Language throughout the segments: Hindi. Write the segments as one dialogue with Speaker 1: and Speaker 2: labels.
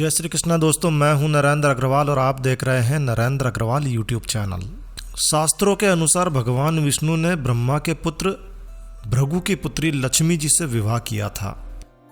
Speaker 1: जय श्री कृष्णा दोस्तों, मैं हूं नरेंद्र अग्रवाल और आप देख रहे हैं नरेंद्र अग्रवाल यूट्यूब चैनल। शास्त्रों के अनुसार भगवान विष्णु ने ब्रह्मा के पुत्र भृगु की पुत्री लक्ष्मी जी से विवाह किया था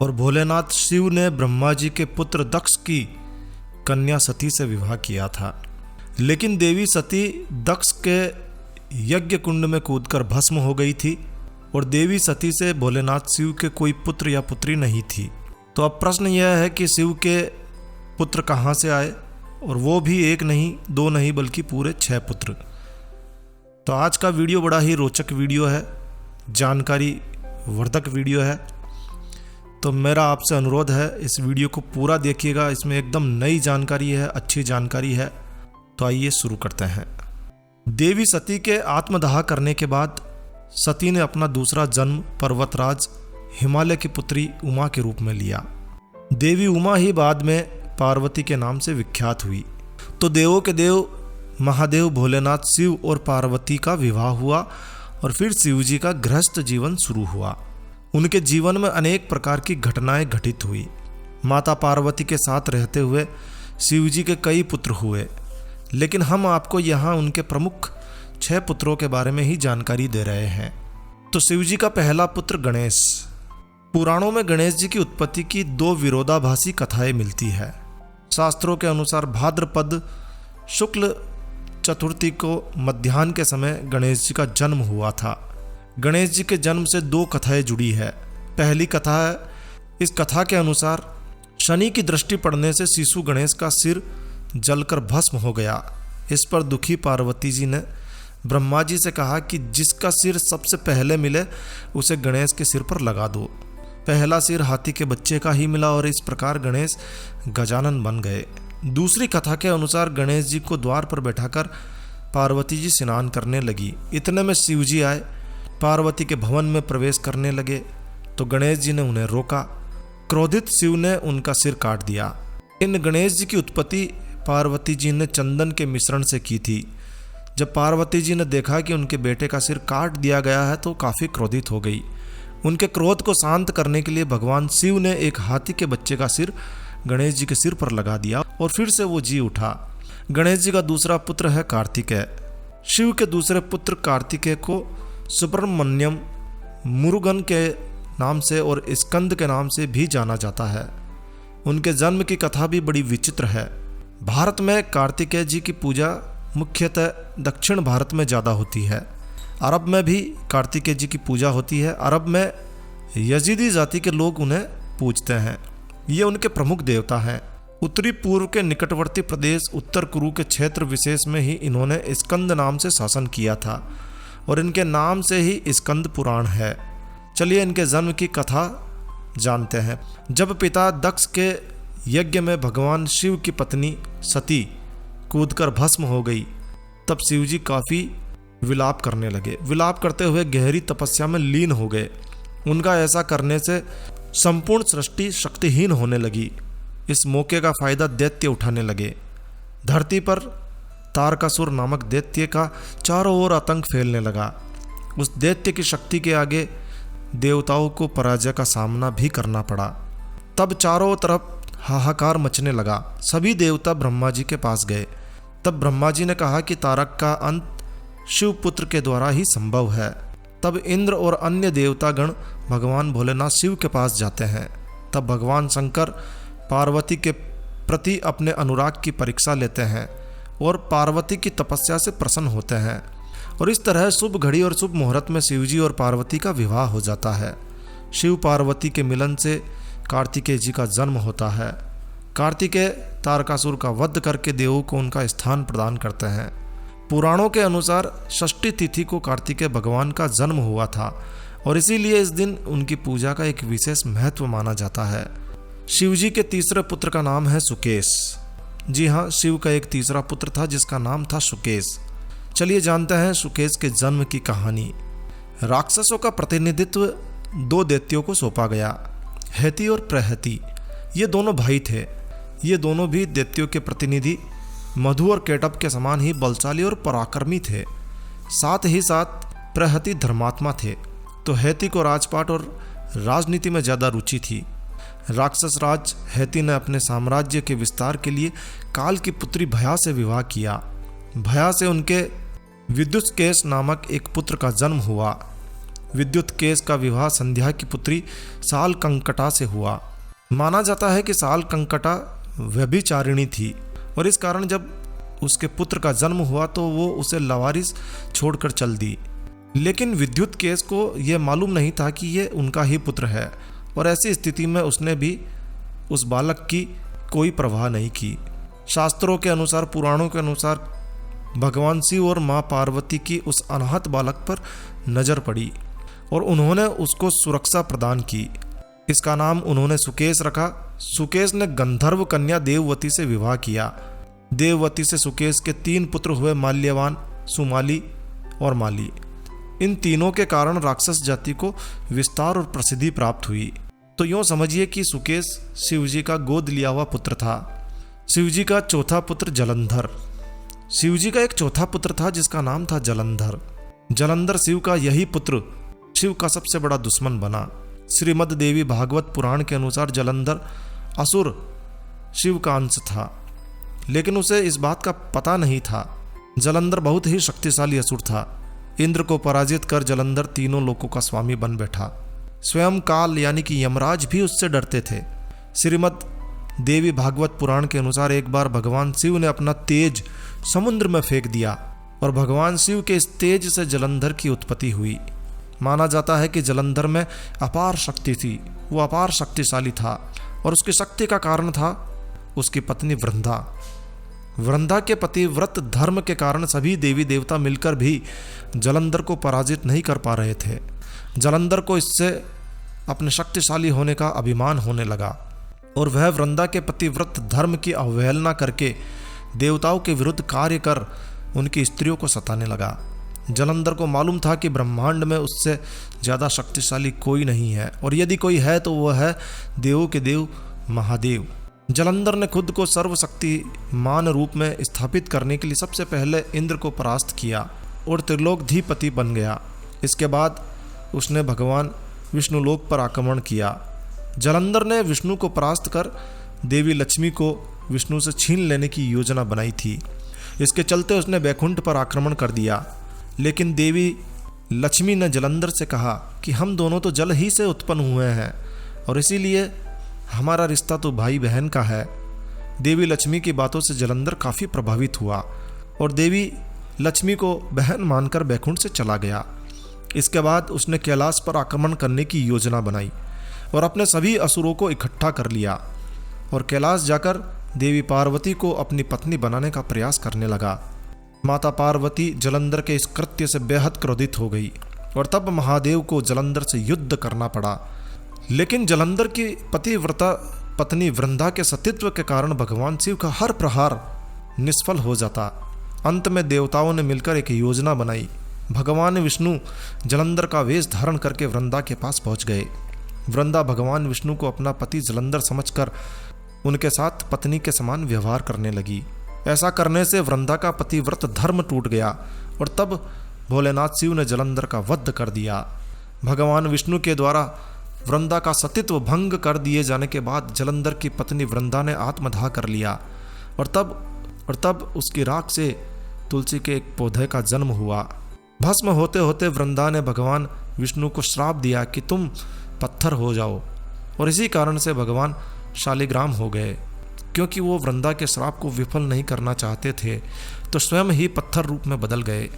Speaker 1: और भोलेनाथ शिव ने ब्रह्मा जी के पुत्र दक्ष की कन्या सती से विवाह किया था। लेकिन देवी सती दक्ष के यज्ञ कुंड में कूदकर भस्म हो गई थी और देवी सती से भोलेनाथ शिव के कोई पुत्र या पुत्री नहीं थी। तो अब प्रश्न यह है कि शिव के पुत्र कहाँ से आए, और वो भी एक नहीं दो नहीं बल्कि पूरे 6 पुत्र। तो आज का वीडियो बड़ा ही रोचक वीडियो है, जानकारी वर्धक वीडियो है। तो मेरा आपसे अनुरोध है इस वीडियो को पूरा देखिएगा, इसमें एकदम नई जानकारी है, अच्छी जानकारी है। तो आइए शुरू करते हैं। देवी सती के आत्मदाह करने के बाद सती ने अपना दूसरा जन्म पर्वतराज हिमालय की पुत्री उमा के रूप में लिया। देवी उमा ही बाद में पार्वती के नाम से विख्यात हुई। तो देवों के देव महादेव भोलेनाथ शिव और पार्वती का विवाह हुआ और फिर शिव जी का गृहस्थ जीवन शुरू हुआ। उनके जीवन में अनेक प्रकार की घटनाएं घटित हुई। माता पार्वती के साथ रहते हुए शिव जी के कई पुत्र हुए, लेकिन हम आपको यहाँ उनके प्रमुख 6 पुत्रों के बारे में ही जानकारी दे रहे हैं। तो शिव जी का पहला पुत्र गणेश। पुराणों में गणेश जी की उत्पत्ति की 2 विरोधाभासी कथाएं मिलती है। शास्त्रों के अनुसार भाद्रपद शुक्ल चतुर्थी को मध्याह्न के समय गणेश जी का जन्म हुआ था। गणेश जी के जन्म से 2 कथाएं जुड़ी है। पहली कथा है, इस कथा के अनुसार शनि की दृष्टि पड़ने से शिशु गणेश का सिर जलकर भस्म हो गया। इस पर दुखी पार्वती जी ने ब्रह्मा जी से कहा कि जिसका सिर सबसे पहले मिले उसे गणेश के सिर पर लगा दो। पहला सिर हाथी के बच्चे का ही मिला और इस प्रकार गणेश गजानन बन गए। दूसरी कथा के अनुसार गणेश जी को द्वार पर बैठाकर पार्वती जी स्नान करने लगी। इतने में शिव जी आए, पार्वती के भवन में प्रवेश करने लगे तो गणेश जी ने उन्हें रोका। क्रोधित शिव ने उनका सिर काट दिया। इन गणेश जी की उत्पत्ति पार्वती जी ने चंदन के मिश्रण से की थी। जब पार्वती जी ने देखा कि उनके बेटे का सिर काट दिया गया है तो काफ़ी क्रोधित हो गई। उनके क्रोध को शांत करने के लिए भगवान शिव ने एक हाथी के बच्चे का सिर गणेश जी के सिर पर लगा दिया और फिर से वो जी उठा। गणेश जी का दूसरा पुत्र है कार्तिकेय। शिव के दूसरे पुत्र कार्तिकेय को सुब्रमण्यम, मुरुगन के नाम से और स्कंद के नाम से भी जाना जाता है। उनके जन्म की कथा भी बड़ी विचित्र है। भारत में कार्तिकेय जी की पूजा मुख्यतः दक्षिण भारत में ज़्यादा होती है। अरब में भी कार्तिकेय जी की पूजा होती है। अरब में यजीदी जाति के लोग उन्हें पूजते हैं। ये उनके प्रमुख देवता हैं। उत्तरी पूर्व के निकटवर्ती प्रदेश उत्तर कुरु के क्षेत्र विशेष में ही इन्होंने स्कंद नाम से शासन किया था और इनके नाम से ही स्कंद पुराण है। चलिए इनके जन्म की कथा जानते हैं। जब पिता दक्ष के यज्ञ में भगवान शिव की पत्नी सती कूदकर भस्म हो गई तब शिव जी काफ़ी विलाप करने लगे। विलाप करते हुए गहरी तपस्या में लीन हो गए। उनका ऐसा करने से संपूर्ण सृष्टि शक्तिहीन होने लगी। इस मौके का फायदा दैत्य उठाने लगे। धरती पर तारकासुर नामक दैत्य का चारों ओर आतंक फैलने लगा। उस दैत्य की शक्ति के आगे देवताओं को पराजय का सामना भी करना पड़ा। तब चारों तरफ हाहाकार मचने लगा। सभी देवता ब्रह्मा जी के पास गए। तब ब्रह्मा जी ने कहा कि तारक का अंत शिव पुत्र के द्वारा ही संभव है। तब इंद्र और अन्य देवतागण भगवान भोलेनाथ शिव के पास जाते हैं। तब भगवान शंकर पार्वती के प्रति अपने अनुराग की परीक्षा लेते हैं और पार्वती की तपस्या से प्रसन्न होते हैं और इस तरह शुभ घड़ी और शुभ मुहूर्त में शिवजी और पार्वती का विवाह हो जाता है। शिव पार्वती के मिलन से कार्तिकेय जी का जन्म होता है। कार्तिकेय तारकासुर का वध करके देवों को उनका स्थान प्रदान करते हैं। पुराणों के अनुसार षष्ठी तिथि को कार्तिकेय भगवान का जन्म हुआ था और इसीलिए इस दिन उनकी पूजा का एक विशेष महत्व माना जाता है। शिवजी के तीसरे पुत्र का नाम है सुकेश। जी हाँ, शिव का एक तीसरा पुत्र था जिसका नाम था सुकेश। चलिए जानते हैं सुकेश के जन्म की कहानी। राक्षसों का प्रतिनिधित्व 2 दैत्यों को सौंपा गया, हेती और प्रहती। ये दोनों भाई थे। ये दोनों भी दैत्यों के प्रतिनिधि मधु और केटप के समान ही बलशाली और पराक्रमी थे। साथ ही साथ प्रहती धर्मात्मा थे। तो हेती को राजपाट और राजनीति में ज़्यादा रुचि थी। राक्षस राज हैती ने अपने साम्राज्य के विस्तार के लिए काल की पुत्री भया से विवाह किया। भया से उनके विद्युत केश नामक एक पुत्र का जन्म हुआ। विद्युत केश का विवाह संध्या की पुत्री साल कंकटा से हुआ। माना जाता है कि साल कंकटा व्यभिचारिणी थी और इस कारण जब उसके पुत्र का जन्म हुआ तो वो उसे लवारिस छोड़कर चल दी। लेकिन विद्युत केश को यह मालूम नहीं था कि ये उनका ही पुत्र है और ऐसी स्थिति में उसने भी उस बालक की कोई परवाह नहीं की। शास्त्रों के अनुसार, पुराणों के अनुसार भगवान शिव और माँ पार्वती की उस अनाहत बालक पर नजर पड़ी और उन्होंने उसको सुरक्षा प्रदान की। इसका नाम उन्होंने सुकेश रखा। सुकेश ने गंधर्व कन्या देववती से विवाह किया। देववती से सुकेश के 3 पुत्र हुए, माल्यवान, सुमाली और माली। इन तीनों के कारण राक्षस जाति को विस्तार और प्रसिद्धि प्राप्त हुई। तो यूँ समझिए कि सुकेश शिवजी का गोद लिया हुआ पुत्र था। शिवजी का चौथा पुत्र जलंधर। शिवजी का एक चौथा पुत्र था जिसका नाम था जलंधर। जलंधर शिव का यही पुत्र शिव का सबसे बड़ा दुश्मन बना। श्रीमद् देवी भागवत पुराण के अनुसार जलंधर असुर शिव का अंश था, लेकिन उसे इस बात का पता नहीं था। जलंधर बहुत ही शक्तिशाली असुर था। इंद्र को पराजित कर जलंधर तीनों लोकों का स्वामी बन बैठा। स्वयं काल यानी कि यमराज भी उससे डरते थे। श्रीमद् देवी भागवत पुराण के अनुसार एक बार भगवान शिव ने अपना तेज समुद्र में फेंक दिया और भगवान शिव के इस तेज से जलंधर की उत्पत्ति हुई। माना जाता है कि जलंधर में अपार शक्ति थी। वो अपार शक्तिशाली था और उसकी शक्ति का कारण था उसकी पत्नी वृंदा। वृंदा के पतिव्रत धर्म के कारण सभी देवी देवता मिलकर भी जलंधर को पराजित नहीं कर पा रहे थे। जलंधर को इससे अपने शक्तिशाली होने का अभिमान होने लगा और वह वृंदा के पतिव्रत धर्म की अवहेलना करके देवताओं के विरुद्ध कार्य कर उनकी स्त्रियों को सताने लगा। जलंधर को मालूम था कि ब्रह्मांड में उससे ज़्यादा शक्तिशाली कोई नहीं है और यदि कोई है तो वह है देवों के देव महादेव। जलंधर ने खुद को सर्वशक्तिमान रूप में स्थापित करने के लिए सबसे पहले इंद्र को परास्त किया और त्रिलोकधिपति बन गया। इसके बाद उसने भगवान विष्णु लोक पर आक्रमण किया। जलंधर ने विष्णु को परास्त कर देवी लक्ष्मी को विष्णु से छीन लेने की योजना बनाई थी। इसके चलते उसने वैकुंठ पर आक्रमण कर दिया। लेकिन देवी लक्ष्मी ने जलंधर से कहा कि हम दोनों तो जल ही से उत्पन्न हुए हैं और इसीलिए हमारा रिश्ता तो भाई बहन का है। देवी लक्ष्मी की बातों से जलंधर काफ़ी प्रभावित हुआ और देवी लक्ष्मी को बहन मानकर वैकुंठ से चला गया। इसके बाद उसने कैलाश पर आक्रमण करने की योजना बनाई और अपने सभी असुरों को इकट्ठा कर लिया और कैलाश जाकर देवी पार्वती को अपनी पत्नी बनाने का प्रयास करने लगा। माता पार्वती जलंधर के इस कृत्य से बेहद क्रोधित हो गई और तब महादेव को जलंधर से युद्ध करना पड़ा। लेकिन जलंधर की पतिव्रता पत्नी वृंदा के सतीत्व के कारण भगवान शिव का हर प्रहार निष्फल हो जाता। अंत में देवताओं ने मिलकर एक योजना बनाई। भगवान विष्णु जलंधर का वेश धारण करके वृंदा के पास पहुंच गए। वृंदा भगवान विष्णु को अपना पति जलंधर समझकर उनके साथ पत्नी के समान व्यवहार करने लगी। ऐसा करने से वृंदा का पतिव्रत धर्म टूट गया और तब भोलेनाथ शिव ने जलंधर का वध कर दिया। भगवान विष्णु के द्वारा वृंदा का सतीत्व भंग कर दिए जाने के बाद जलंधर की पत्नी वृंदा ने आत्मदाह कर लिया और तब उसकी राख से तुलसी के एक पौधे का जन्म हुआ। भस्म होते होते वृंदा ने भगवान विष्णु को श्राप दिया कि तुम पत्थर हो जाओ और इसी कारण से भगवान शालिग्राम हो गए। क्योंकि वो वृंदा के श्राप को विफल नहीं करना चाहते थे तो स्वयं ही पत्थर रूप में बदल गए।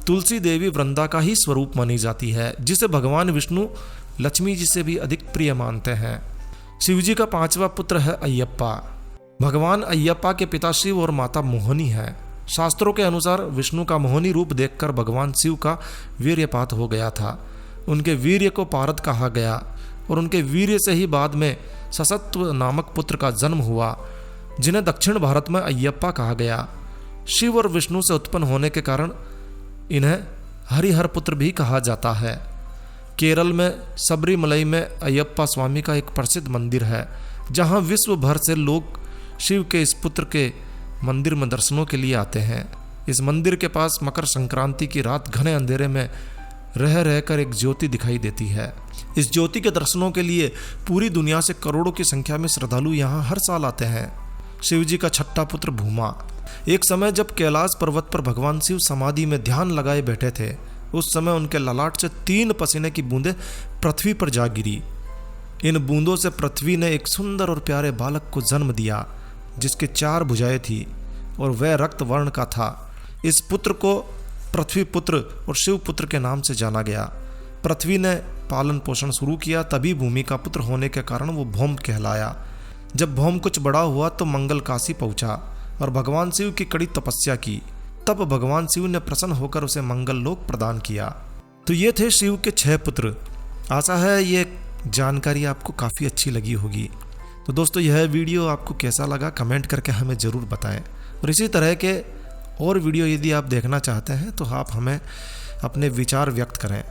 Speaker 1: तुलसी देवी वृंदा का ही स्वरूप मानी जाती है, जिसे भगवान विष्णु लक्ष्मी जी से भी अधिक प्रिय मानते हैं। शिवजी का 5वां पुत्र है अयप्पा। भगवान अयप्पा के पिता शिव और माता मोहिनी है। शास्त्रों के अनुसार विष्णु का मोहिनी रूप देखकर भगवान शिव का वीर्यपात हो गया था। उनके वीर्य को पारद कहा गया और उनके वीर्य से ही बाद में ससत्व नामक पुत्र का जन्म हुआ, जिन्हें दक्षिण भारत में अयप्पा कहा गया। शिव और विष्णु से उत्पन्न होने के कारण इन्हें हरिहर पुत्र भी कहा जाता है। केरल में सबरीमलई में अयप्पा स्वामी का एक प्रसिद्ध मंदिर है, जहां विश्व भर से लोग शिव के इस पुत्र के मंदिर में दर्शनों के लिए आते हैं। इस मंदिर के पास मकर संक्रांति की रात घने अंधेरे में रह रहकर एक ज्योति दिखाई देती है। इस ज्योति के दर्शनों के लिए पूरी दुनिया से करोड़ों की संख्या में श्रद्धालु यहाँ हर साल आते हैं। शिव जी का छठा पुत्र भूमा। एक समय जब कैलाश पर्वत पर भगवान शिव समाधि में ध्यान लगाए बैठे थे, उस समय उनके ललाट से 3 पसीने की बूंदें पृथ्वी पर जा गिरी। इन बूंदों से पृथ्वी ने एक सुंदर और प्यारे बालक को जन्म दिया, जिसके 4 भुजाएं थी और वह रक्त वर्ण का था। इस पुत्र को पृथ्वी पुत्र और शिव पुत्र के नाम से जाना गया। पृथ्वी ने पालन पोषण शुरू किया, तभी भूमि का पुत्र होने के कारण वो भौम कहलाया। जब भौम कुछ बड़ा हुआ तो मंगल काशी पहुंचा और भगवान शिव की कड़ी तपस्या की। तब भगवान शिव ने प्रसन्न होकर उसे मंगल लोक प्रदान किया। तो ये थे शिव के 6 पुत्र। आशा है ये जानकारी आपको काफ़ी अच्छी लगी होगी। तो दोस्तों, यह वीडियो आपको कैसा लगा कमेंट करके हमें ज़रूर बताएं। और इसी तरह के और वीडियो यदि आप देखना चाहते हैं तो आप हमें अपने विचार व्यक्त करें।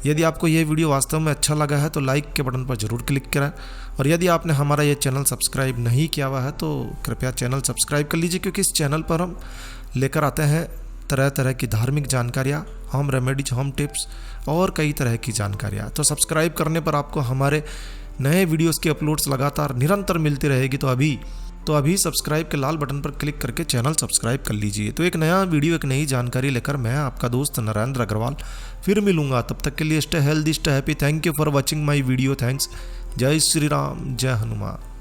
Speaker 1: यदि आपको यह वीडियो वास्तव में अच्छा लगा है तो लाइक के बटन पर ज़रूर क्लिक करें। और यदि आपने हमारा ये चैनल सब्सक्राइब नहीं किया हुआ है तो कृपया चैनल सब्सक्राइब कर लीजिए, क्योंकि इस चैनल पर हम लेकर आते हैं तरह तरह की धार्मिक जानकारियाँ, होम रेमेडीज, होम टिप्स और कई तरह की जानकारियाँ। तो सब्सक्राइब करने पर आपको हमारे नए वीडियोस की अपलोड्स लगातार निरंतर मिलती रहेगी। तो अभी सब्सक्राइब के लाल बटन पर क्लिक करके चैनल सब्सक्राइब कर लीजिए। तो एक नया वीडियो, एक नई जानकारी लेकर मैं आपका दोस्त नरेंद्र अग्रवाल फिर मिलूंगा। तब तक के लिए stay healthy, stay happy. Thank you for watching my video. Thanks. जय श्री राम, जय हनुमान।